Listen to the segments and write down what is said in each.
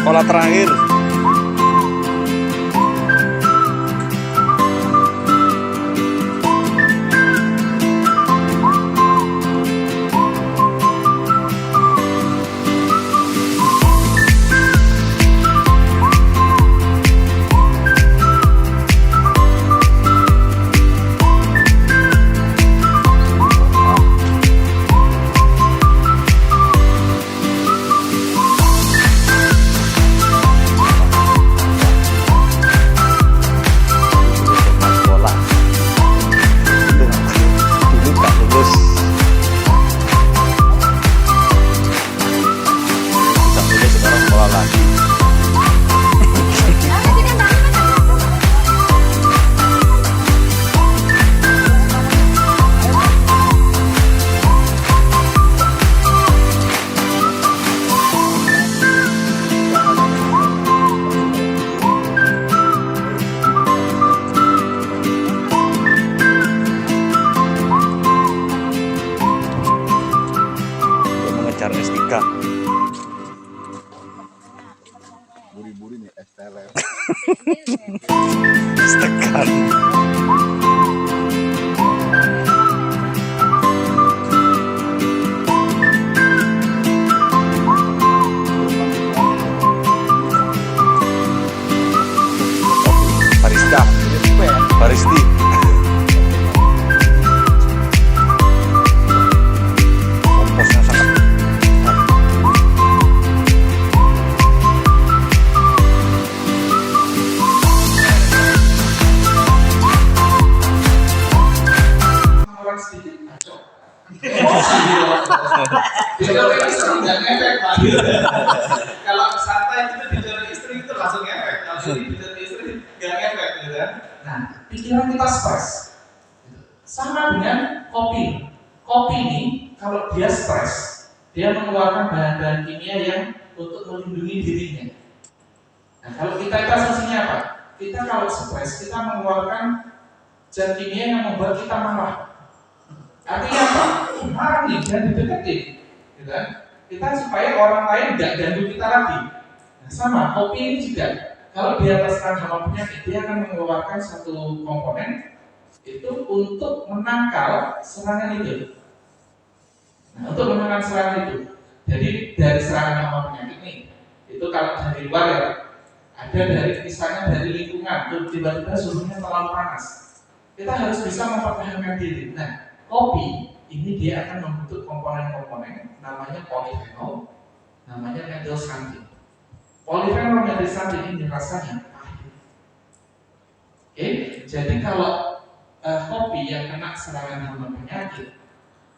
sekolah terakhir. S3. Buri-buri nih STLM. Setekan. Barista. Baristi. Komposnya sangat. Kalau santai kita bicara istri itu langsung efek, kalau bicara istri nggak efek, gitu kan? Nah, pikiran kita stres, sama dengan kopi. Kopi ini kalau dia stres, dia mengeluarkan bahan-bahan kimia yang untuk melindungi dirinya. Nah, kalau kita itu asumsinya apa? Kita kalau stres, kita mengeluarkan zat kimia yang membuat kita marah. Artinya apa? Marah nih, jangan dideketin, gitu kan? Kita supaya orang lain nggak ganggu kita lagi. Nah, sama kopi ini juga, kalau di atas hama penyakit, dia akan mengeluarkan satu komponen itu untuk menangkal serangan itu. Nah, untuk menangkal serangan itu, jadi dari serangan hama penyakit nih, itu kalau dari luar ya, ada dari misalnya dari lingkungan, tuh tiba-tiba suhunya terlalu panas, kita harus bisa mempertahankan diri. Nah, kopi ini dia akan membentuk komponen-komponen namanya polifenol, namanya methylxanthin. Polifenol methylxanthin ini rasanya pahit. Oke, jadi kalau kopi yang kena serangan hama penyakit,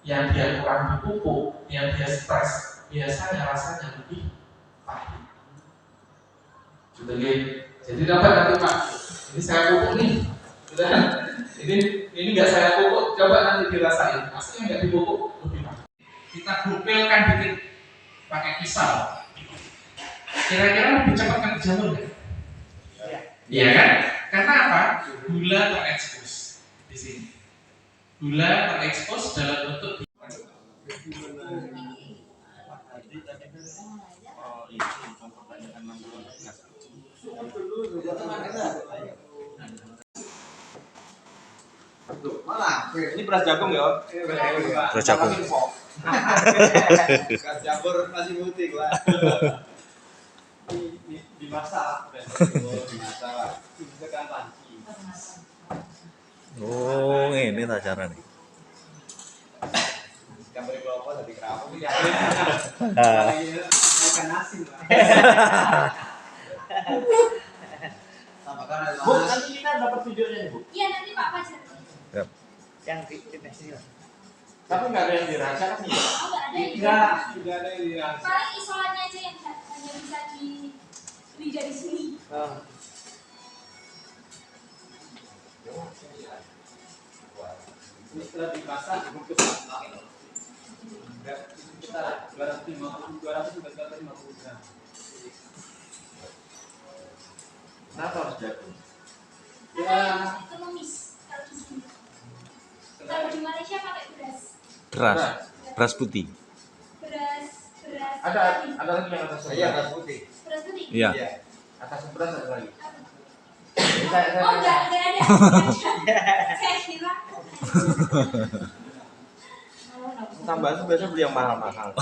yang dia kurang dipupuk, yang dia stres, biasanya rasanya lebih pahit. Jadi dapat nanti Pak, ini saya pupuk nih, ini nggak saya pupuk, coba nanti dirasain, pastinya nggak dipupuk lebih pahit. Kita gupilkan dikit pakai pisau, kira-kira lebih cepat kan jamur nggak? Iya kan? Karena apa? Gula terekspos di sini. Gula terekspos dalam bentuk ini beras jagung ya? Beras jagung. Beras jamur nasi putih lah. Dimasak. Dimasak. Dimasak panci. Oh, ini tak cara nih. Campur kelapa dari kerapu. Makan nasi lah. Bu, nanti kita dapat videonya nih Bu. Iya nanti Pak Fajar. Yap. Yang di sini lah. tapi nggak ada yang dirasakan nih. Oh nggak ada. Tidak ada yang dirasakan. Paling isolannya aja yang hanya bisa dibeli dari sini. Ini setelah dimasak dibungkus kita 250 gram. Kenapa harus jagung? Karena ekonomis kalau di sini. Kalau di Malaysia pakai beras. Beras putih. Beras Ada lagi yang atas Iya, atas putih. Beras putih. Iya. atas beras ada lagi. Oh, enggak ada. Saya kira. Tambahan tuh biasanya beli yang mahal-mahal.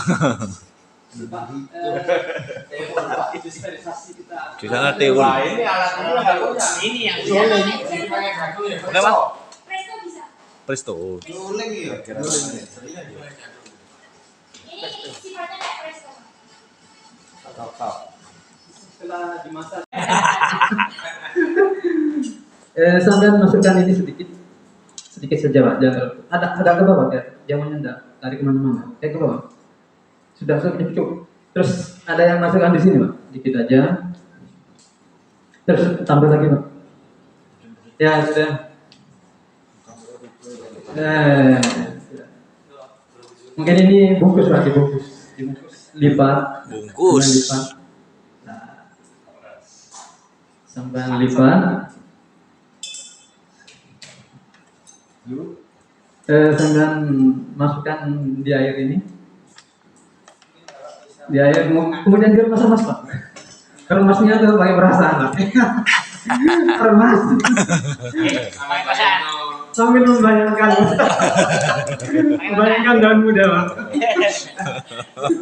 Di sana teul. Ini alatnya nggak punya. Ini yang Kenapa? Presto bisa. Presto. Juling ya. Ini sifatnya kayak presto. Tahu. Setelah dimasak. Sampai masukkan ini sedikit saja Pak. Jangan ada ke bawah ya, jangan enggak tarik kemana-mana. Ke bawah. Sudah cukup. Terus ada yang masukkan di sini Pak, dikit aja. Terus tambah lagi Pak. Ya sudah. Sudah. Mungkin ini bungkus Pak, dibungkus, lipat. Bungkus. Kemudian lipat. Nah. Sampai lipat. Sambil masukkan di air ini, di air kemudian diremas Pak. Remasnya tuh pakai perasaan remas sambil membayangkan daun muda Pak.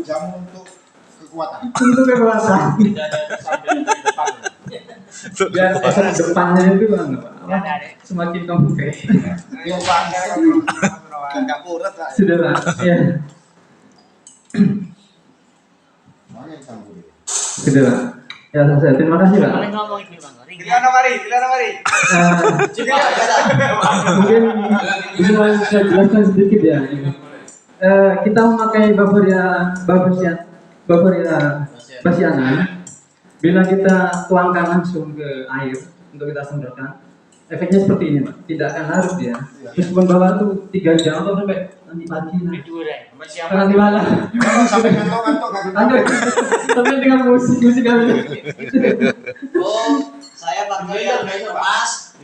Jamu untuk kekuatan. Untuk kekuatan biar efek depannya itu Pak, semakin konkret. Yang bangga enggak kurang Kak. Sudah Pak, ya. Mana yang campur? Sudah Pak. Ya selesai. Terima kasih Pak. Giliran mari. Mungkin bisa saya jelaskan sedikit ya. Kita memakai Baviera bila kita tuangkan langsung ke air untuk kita semprotkan, efeknya seperti ini Pak. Tidak akan larut ya. Meskipun bawah itu 3 jam atau sampai nanti pagi nanti malam. Sampai kantor Sampai dengan musik kami. Oh, saya pakai yang lemas.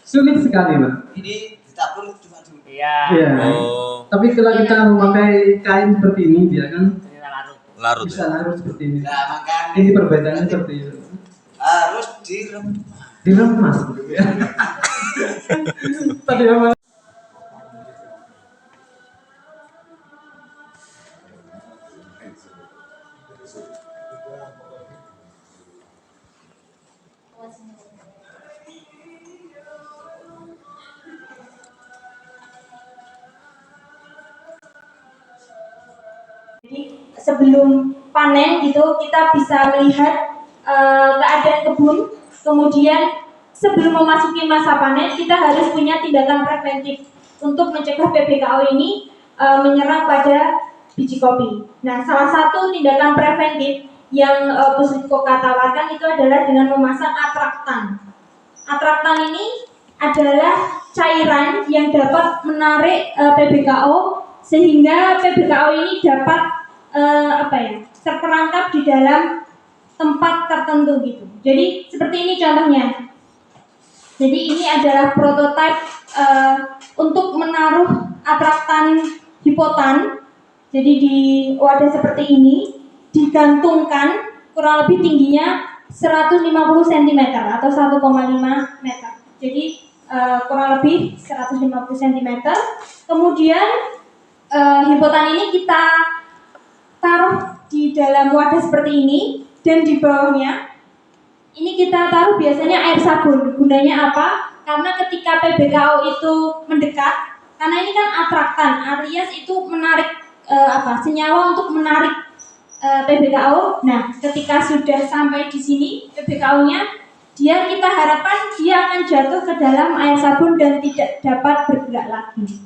Sulit sekali Pak. Ini ditabur cuma dulu. Iya. Oh, Tapi kalau kita memakai kain seperti ini, dia kan larut bisa ya. larut seperti ini. Nah, makanya Ini perbedaannya seperti itu. harus direm. Diremas. Tadi apa? Jadi sebelum panen gitu kita bisa melihat keadaan kebun. Kemudian sebelum memasuki masa panen kita harus punya tindakan preventif untuk mencegah PBKO ini menyerang pada biji kopi. Nah, salah satu tindakan preventif yang Puslitkoka tawarkan itu adalah dengan memasang atraktan. Atraktan ini adalah cairan yang dapat menarik PBKO sehingga PBKO ini dapat terperangkap di dalam tempat tertentu gitu. Jadi seperti ini contohnya. Jadi ini adalah prototipe untuk menaruh atraktan hipotan. Jadi di wadah seperti ini digantungkan kurang lebih tingginya 150 cm atau 1,5 meter. Jadi kurang lebih 150 cm. Kemudian hipotan ini kita taruh di dalam wadah seperti ini dan di bawahnya ini kita taruh biasanya air sabun. Gunanya apa? Karena ketika PBKO itu mendekat, karena ini kan atraktan, alias itu menarik senyawa untuk menarik PBKO. Nah, ketika sudah sampai di sini PBKO-nya, kita harapkan dia akan jatuh ke dalam air sabun dan tidak dapat bergerak lagi.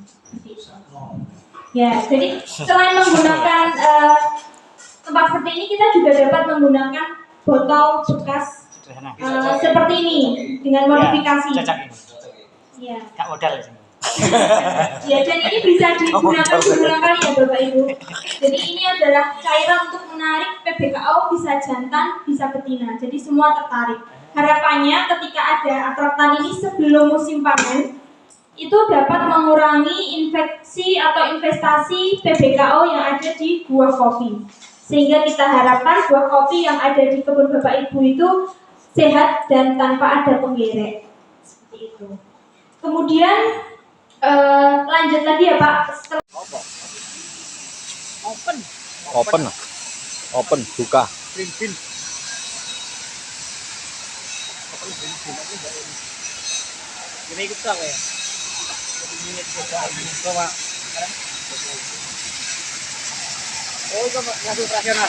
Ya, jadi selain menggunakan tempat seperti ini, kita juga dapat menggunakan botol bekas seperti ini dengan modifikasi. Ya. Gak modal sih. Ya, dan ini bisa digunakan berulang kali ya Bapak Ibu. Jadi ini adalah cairan untuk menarik PBKO, bisa jantan, bisa betina. Jadi semua tertarik. Harapannya ketika ada atraktan ini sebelum musim panen, itu dapat mengurangi infeksi atau investasi PBKO yang ada di buah kopi. Sehingga kita harapkan buah kopi yang ada di kebun Bapak Ibu itu sehat dan tanpa ada penggeret. Seperti itu. Kemudian lanjut lagi ya Pak. Open buka. Gini ikut sama ya. Oh, itu ngasih operasional.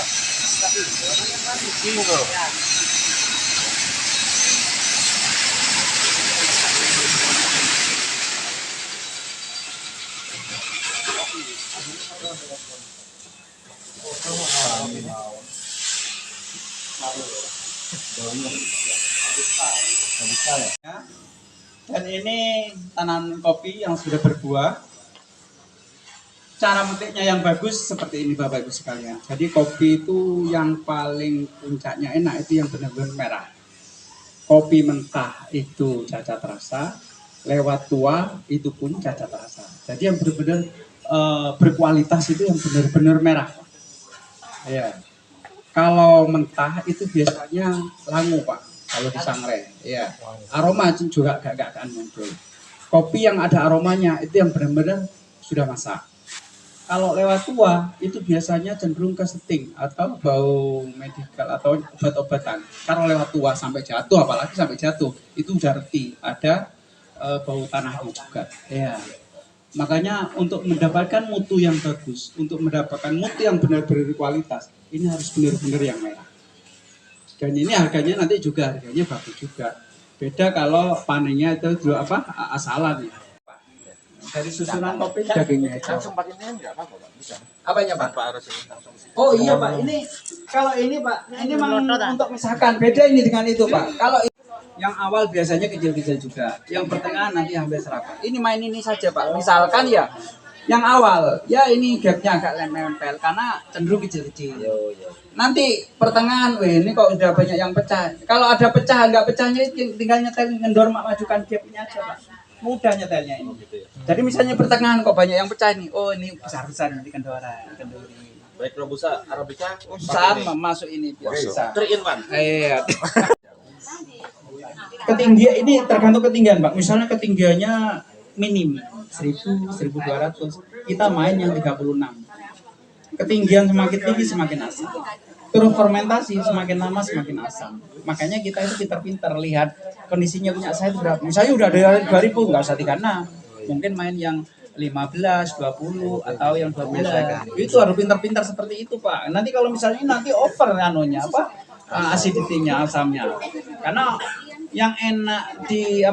Dan ini tanaman kopi yang sudah berbuah. Cara metiknya yang bagus seperti ini Bapak Ibu sekalian. Jadi kopi itu yang paling puncaknya enak itu yang benar-benar merah. Kopi mentah itu cacat rasa, lewat tua itu pun cacat rasa. Jadi yang benar-benar berkualitas itu yang benar-benar merah. Ya. Kalau mentah itu biasanya langu Pak. Kalau di sangrai, ya. Aroma juga gak akan muncul. Kopi yang ada aromanya itu yang benar-benar sudah masak. Kalau lewat tua itu biasanya cenderung ke setting atau bau medikal atau obat-obatan. Kalau lewat tua sampai jatuh, apalagi sampai jatuh, itu udah reti, ada bau tanahnya juga. Ya. Makanya untuk mendapatkan mutu yang bagus, untuk mendapatkan mutu yang benar-benar berkualitas, ini harus benar-benar yang merah. Dan ini harganya nanti juga harganya bagus juga. Beda kalau panennya itu juga asalan ya. Dari susunan kopi dagingnya itu. Langsung pakai ini enggak apa-apa, Pak. Bisa. Apanya Pak? Pak harus ini langsung. Oh iya Pak, ini kalau ini Pak, ini memang untuk misalkan beda ini dengan itu Pak. Kalau yang awal biasanya kecil-kecil juga, yang pertengahan nanti hampir serapat. Ini main ini saja Pak. Misalkan ya, yang awal ya ini gapnya agak nempel karena cenderung kecil-kecil. Nanti pertengahan, ini kok udah banyak yang pecah. Kalau ada pecah, nggak pecahnya tinggal nyetel ngendor majukan gapnya aja Pak. Mudah nyetelnya ini. Jadi misalnya pertengahan kok banyak yang pecah nih. Oh ini besar-besar nanti kendori. Baik Robusta, Arabica, Sama masuk ini bisa. 3 in 1. Iya. Ketinggian ini tergantung ketinggian Pak. Misalnya ketinggiannya minim 1000, 1200. Kita main yang 36. Ketinggian semakin tinggi semakin asam. Terus fermentasi semakin lama semakin asam. Makanya kita itu pintar-pintar lihat kondisinya punya saya itu berapa. Misalnya udah dari 2000 nggak usah 36. Mungkin main yang 15, 20 atau yang 12. Itu harus pintar-pintar seperti itu Pak. Nanti kalau misalnya nanti over anunya acidity-nya, asamnya. Karena yang enak di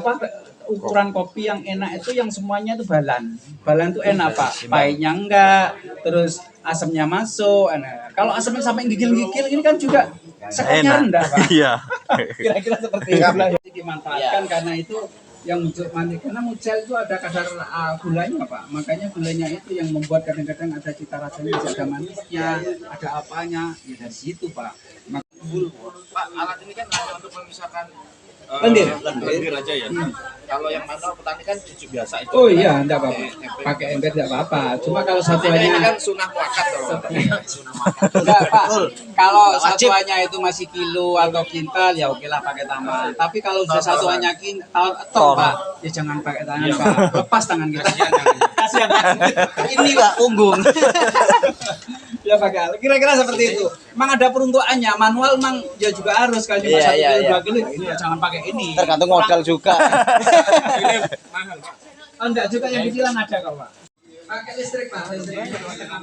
ukuran kopi yang enak itu yang semuanya itu balan. Balan itu enak Pak. Pahitnya enggak, terus asamnya masuk. Kalau asamnya sampai gigil-gigil ini kan juga sekotnya rendah Pak. Iya. Kira-kira seperti itu lah yang dimanfaatkan karena itu yang muncul manis. Karena mucel itu ada kadar gulanya Pak. Makanya gulanya itu yang membuat kadang-kadang ada cita rasanya, ada manisnya, ada apanya. Ya dari situ Pak. Pak, alat ini kan hanya untuk memisahkan Lendir aja ya. Kalau yang manual petani kan cucu biasa itu. Oh iya, enggak apa-apa. Pakai ember enggak apa-apa. Cuma kalau satuannya Ini kan sunah muakat kalau. enggak Pak. Kalau satuannya itu masih kilo atau kintal ya oke lah pakai tambah. Tapi kalau sudah satuannya kintal atau Pak, ya jangan pakai tangan Pak. Lepas tangan kita. Kasihan. Ini Pak, punggung. Ya pakai kira-kira seperti itu. Emang ada peruntukannya. Manual emang ya juga harus kalau cuma 1 kilo 2 kilo ini jangan pakai ini. Tergantung modal juga. Oh, enggak juga yang kecilan ada kok Pak. Pakai listrik Pak, listrik. Setengah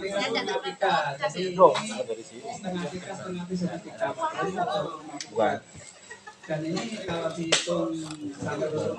tiga. Jadi setengah tiga. Bukan. Dan ini kalau dihitung sampai 20.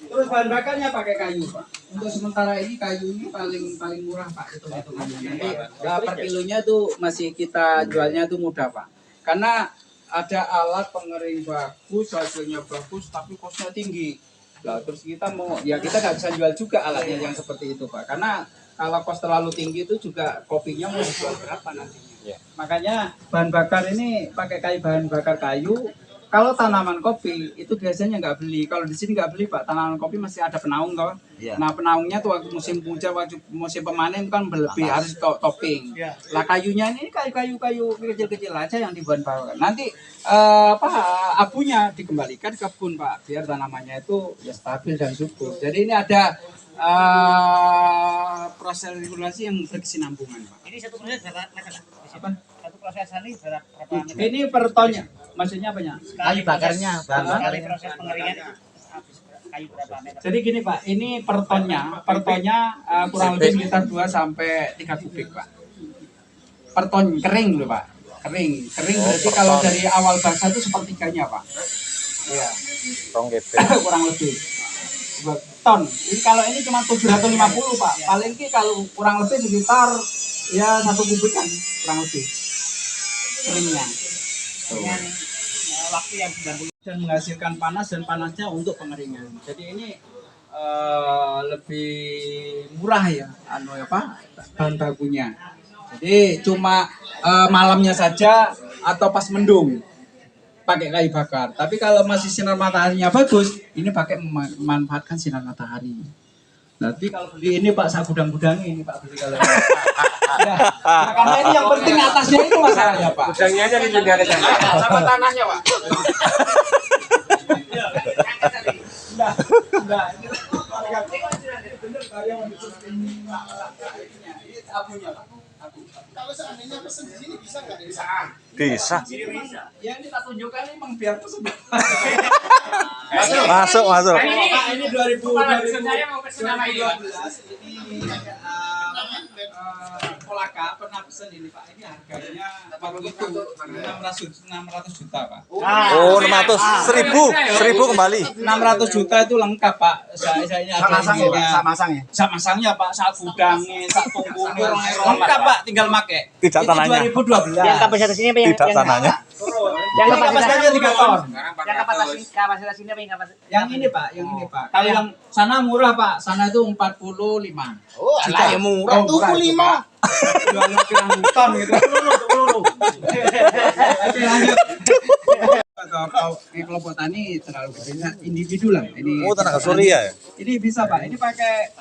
Terus bahan bakarnya pakai kayu Pak. Untuk sementara ini kayu ini paling murah Pak hitungannya. Nanti per kilonya tuh masih kita jualnya tuh mudah Pak. Karena ada alat pengering bagus, hasilnya bagus, tapi kosnya tinggi. Lah terus kita nggak bisa jual juga alatnya yang seperti itu Pak. Karena kalau kos terlalu tinggi itu juga kopinya mau dijual berapa nantinya. Makanya bahan bakar ini pakai bahan bakar kayu. Kalau tanaman kopi itu biasanya nggak beli. Kalau di sini nggak beli Pak, tanaman kopi masih ada penaung toh. Iya. Nah penaungnya tuh waktu musim hujan, waktu musim pemanen kan berlebih harus topping. Lah kayunya ini kayu kecil-kecil aja yang dibuat bawah. Nanti abunya dikembalikan ke kebun Pak, biar tanamannya itu ya stabil dan subur. Jadi ini ada proses regulasi yang berkesinambungan Pak. Ini satu proses berapa meter? Apa? Satu proses ini berapa meter? Ini per tonnya, maksudnya banyak. Kayu bakarnya, bahan Hah? bakar. Sekali proses pengeringan itu habis kayu berapa meter? Jadi gini Pak, ini per tonnya kurang lebih sekitar 2 sampai 3 kubik Pak. Per ton kering loh Pak, kering berarti kalau dari awal basah itu sepertiganya Pak. Iya. Kurang lebih 2 ton. Ini kalau ini cuma 750 Pak, paling kalau kurang lebih sekitar ya 1 kubikan kurang lebih keringnya. Dengan waktu yang 90 Dan menghasilkan panas dan panasnya untuk pengeringan. Jadi ini lebih murah ya, bahan bakunya. Jadi cuma malamnya saja atau pas mendung pakai kayu bakar. Tapi kalau masih sinar mataharinya bagus, ini pakai memanfaatkan sinar matahari. Nanti kalau beli ini Pak, saya gudang-gudang ini Pak beli kalau ini. Ya, nah, karena ini yang penting atasnya itu masalahnya Pak. Gudangnya aja nih juga sama tanahnya Pak. Enggak. Ini bener karya ini abunya Pak. Kalau seandainya pesen di sini bisa nggak? Bisa. Ya ini tak tunjukkan ini memang biar pesen. Masuk. Ini 2012 ini Polaka pernah pesen ini Pak. Ini harganya waktu itu 600 juta Pak. Oh, 100 kembali. 600 juta itu lengkap Pak. Saya ini ada masangnya. sak masangnya Pak, sak gudangnya, sak tungkunya, lengkap Pak, tinggal make. Tidak Itu tanahnya. 2012. yang kapasitas ini apa yang Tidak tanahnya. Yang kapasitasnya 3 ton. yang kapasitas ini apa yang kapasitas? Yang ini Pak. Kalau yang sana murah Pak, sana itu 45. Oh, alah ya murah tuh 5. Jual pirang ton gitu. Oke lanjut. Kalau kelompok tani terlalu gede, individu lah. Ini Oh, tenaga surya ya? Ini bisa Pak. Ini pakai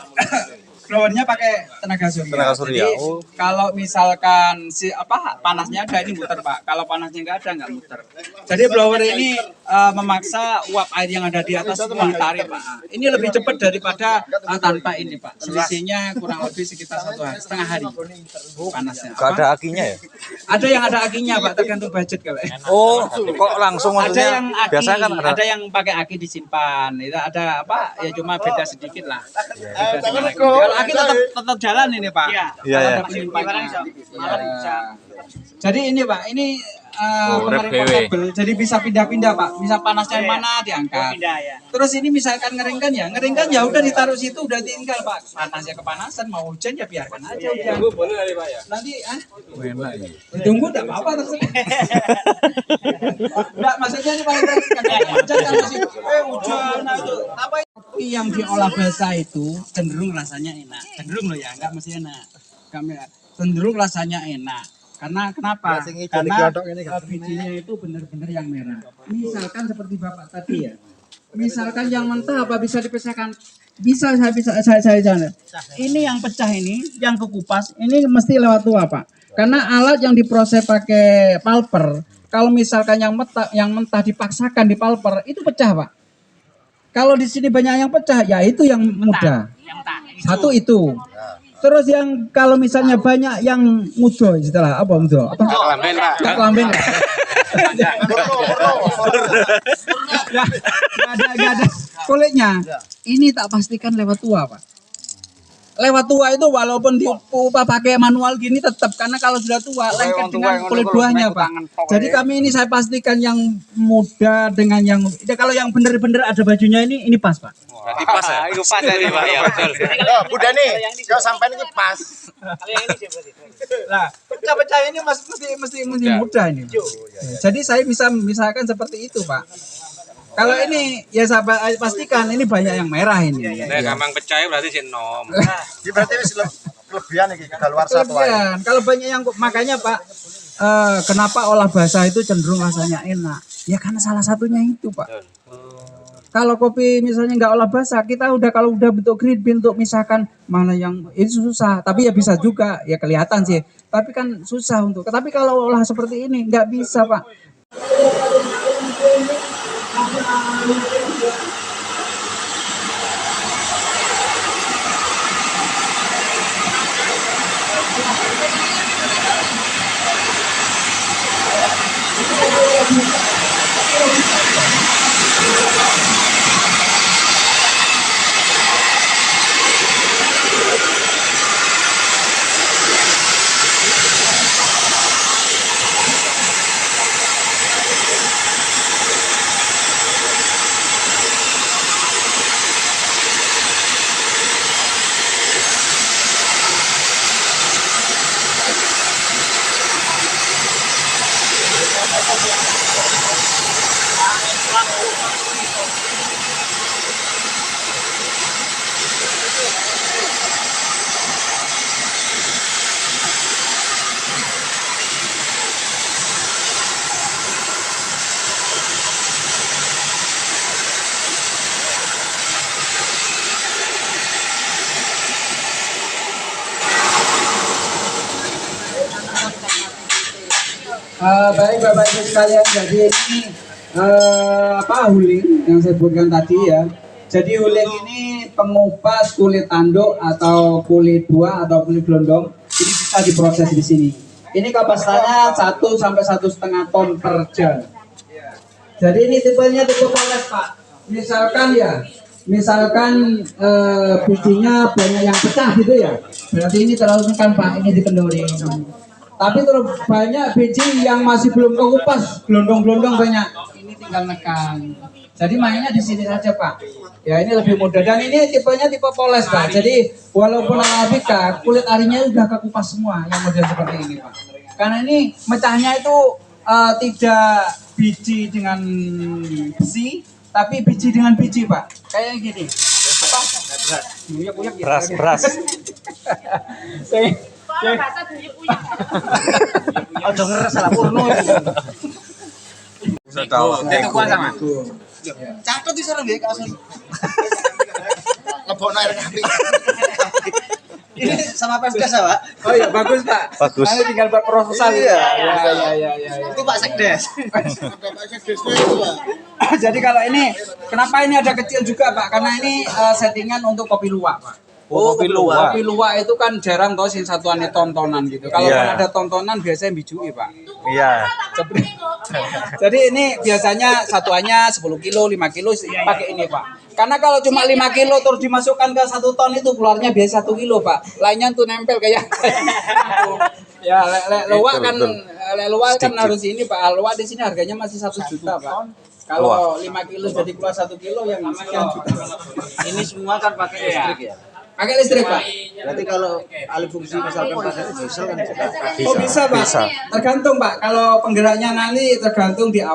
blowernya pakai tenaga surya. Tenaga surya. Jadi, Oh. kalau misalkan panasnya ada ini muter Pak. Kalau panasnya nggak ada nggak muter. Jadi blower ini memaksa uap air yang ada di atas semua tarik Pak. Ini lebih cepat daripada tanpa ini Pak. Selisihnya kurang lebih sekitar 1,5 hari panasnya. Gak ada akinya ya? Ada yang ada akinya Pak, tergantung budget kalau. Oh, kok langsung Ada maksudnya? yang aki, Biasanya kan ada. yang pakai aki disimpan. Itu ada apa? Ya cuma beda sedikit lah. Beda dengan aki. Kalau aki tetap jalan ini Pak. Iya, Kalau iya. ada penyimpanannya. Malam bisa. Jadi ini Pak, ini pengering portable. Jadi bisa pindah-pindah Pak. Bisa panasnya yang mana diangkat. Pindah ya. Terus ini misalkan ngeringkan ya udah ditaruh situ udah tinggal Pak. Panasnya kepanasan mau hujan ya biarkan aja hujan. Nanti Enak ini. ditunggu enggak apa-apa terserah. Enggak maksudnya ini paling penting kan hujan kan masih hujan itu. Apa yang diolah basah itu cenderung rasanya enak. Cenderung loh ya, enggak mesti enak. Cenderung rasanya enak. Karena kenapa? Karena bijinya itu benar-benar yang merah. Misalkan seperti Bapak tadi ya. Misalkan yang mentah apa bisa dipisahkan? Bisa saya jalan. Ini yang pecah ini, yang kekupas, ini mesti lewat tua Pak. Karena alat yang diproses pakai pulper, kalau misalkan yang mentah dipaksakan di pulper, itu pecah Pak. Kalau di sini banyak yang pecah, ya itu yang mudah. Satu itu. Terus yang kalau misalnya banyak yang mudo, istilah apa mudo? Apa? Kelamben Pak. Gak kelamben. Gak ada kulitnya. Ini tak pastikan lewat tua Pak. Lewat tua itu walaupun diupah pakai manual gini tetap karena kalau sudah tua lengket dengan kulit buahnya Pak. Jadi kami ini saya pastikan yang muda dengan yang kalau yang bener-bener ada bajunya ini pas Pak. Berarti pas ya? Itu pas ya Pak. Ya betul. Loh, Bunda nih, kalau sampai ini pas. Kalau yang ini sih berarti. Lah, pecah-pecah ini mesti mudah ini. Jadi saya bisa misalkan seperti itu Pak. Kalau ini ya sahabat pastikan ini banyak yang merah ini. Nah, gampang pecah berarti sih nom. Berarti kelebihan iki kedaluarsa tuh. Kalau banyak yang makanya Pak kenapa olah basah itu cenderung rasanya enak? Ya karena salah satunya itu, Pak. Kalau kopi misalnya nggak olah basah, kita kalau udah bentuk green bean untuk misalkan mana yang itu susah. Tapi ya bisa juga, ya kelihatan sih. Tapi kan susah untuk. Tapi kalau olah seperti ini nggak bisa, Pak. Baik Bapak Ibu sekalian, jadi ini huling yang saya sebutkan tadi ya. Jadi huling ini pengupas kulit tanduk atau kulit buah atau kulit gelondong, ini bisa diproses di sini. Ini kapasitasnya 1 sampai 1,5 ton per jam. Jadi ini tipenya tipe poles, Pak. Misalkan bijinya banyak yang pecah gitu ya, berarti ini terlalu nekan, Pak, ini dikendori. Tapi terus banyak biji yang masih belum kekupas, gelondong-gelondong banyak. Ini tinggal nekan. Jadi mainnya di sini saja, Pak. Ya ini lebih mudah dan ini tipenya tipe poles, Pak. Jadi walaupun Arabica, kulit arinya udah kekupas semua yang model seperti ini, Pak. Karena ini mecahnya itu tidak biji dengan besi, tapi biji dengan biji, Pak. Kayak gini. Apa? Beras. Kalau bahasa buyuk-buyuk. Ojo ngeres salah purno itu. Bisa tahu. Itu kuasa, Mas. Cakep di sana ya asli. Lebokno air kapi. Ini sama Pemdas, Pak. Oh iya, bagus, Pak. Bagus. Nanti tinggal buat proposal. Iya. Ya. Itu Pak Sekdes. Ada Pak Sekdes itu, Pak. Jadi kalau ini, kenapa ini ada kecil juga, Pak? Karena ini settingan untuk kopi luwak, Pak. Kopi luwak. Kopi luwak itu kan jarang toh sing satuannya tontonan gitu. Kalau Iya. ada tontonan biasanya bijui, Pak. Iya. Jadi ini biasanya satuannya 10 kilo, 5 kilo pakai ini, Pak. Karena kalau cuma 5 kilo terus dimasukkan ke 1 ton itu keluarnya biasa 1 kilo, Pak. Lainnya tuh nempel kayak ya luwak kan luwak kan harus ini, Pak. Luwak di sini harganya masih 1 juta, Pak. Kalau 5 kilo jadi keluar 1 kilo yang sekian juta. Ini semua kan pakai listrik ya. Pakai listrik, Pak. Berarti kalau alih fungsi misalkan pakai diesel kan bisa. Oh bisa, Pak. Bisa. Tergantung, Pak. Kalau penggeraknya nanti tergantung di awal.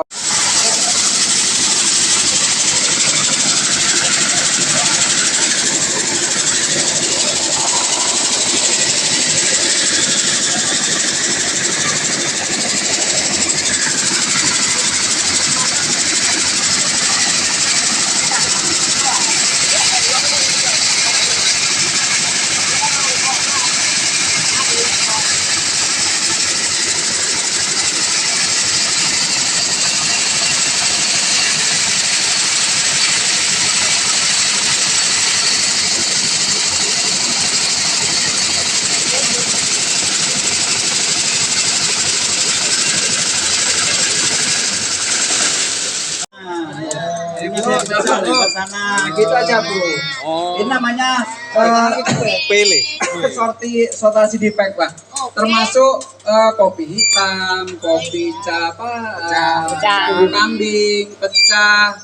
Nah, gitu aja, Bu. Ini namanya Pilih. sortasi di pack, Pak. Termasuk kopi hitam, kopi susu kambing, pecah,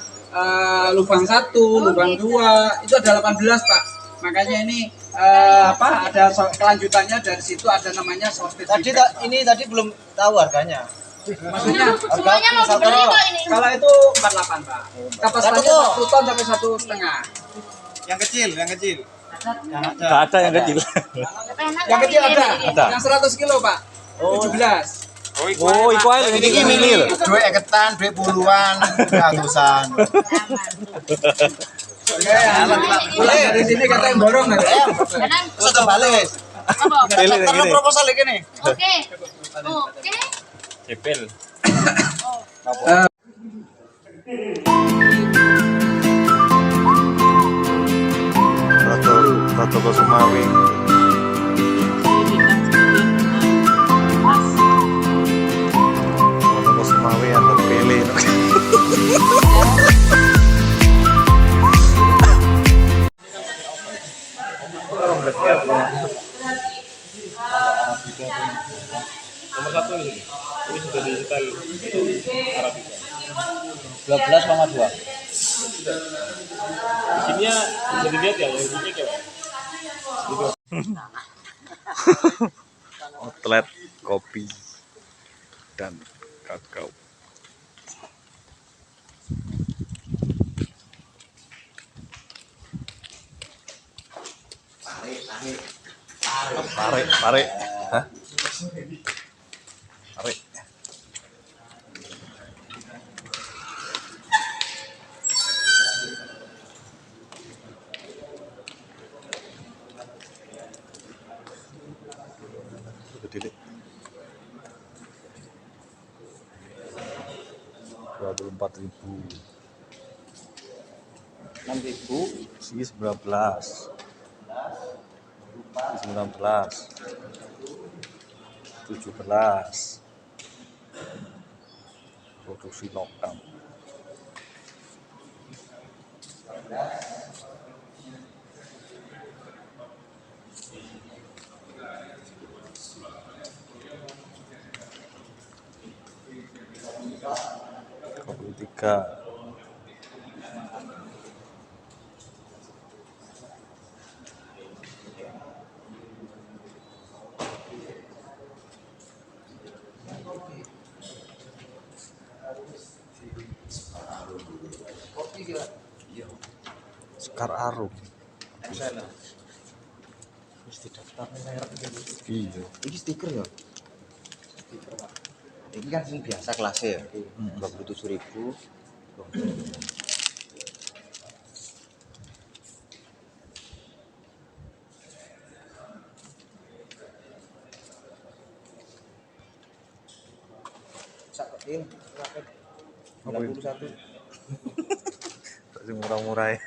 lubang 1, lubang 2, itu ada 18, Pak. Makanya ini ada kelanjutannya dari situ ada namanya sortasi. Tadi belum tahu harganya. Maksudnya Semuanya mau dibeli kok ini. kalau itu 48, Pak. Kapasitasnya 1 ton sampai 1,5. Yang kecil. Nggak ada yang kecil. Yang kecil ada. Ada. Yang 100 kilo, Pak. 17. Oh, iku ae lho iki mili lho. Duit eketan, duit puluhan, ratusan. Dari sini katanya borong ya. Sudah balik. Pilih Perlu gini. proposal iki nih. Oke. Oke. Cepil. Rata Sumawi. Rata Sumawi yang pilih. Outlet kopi dan kakao. Tarik. Hah? Tarik. Gede. 24.000. 6.000. Si 19. 17. Produksi lokal. Kopi 3. Sekar Arum. Iya. Ini stiker ya? Ini kan sing biasa kelasnya ya. 27.000. Sak ini 91. Murah-murah ya.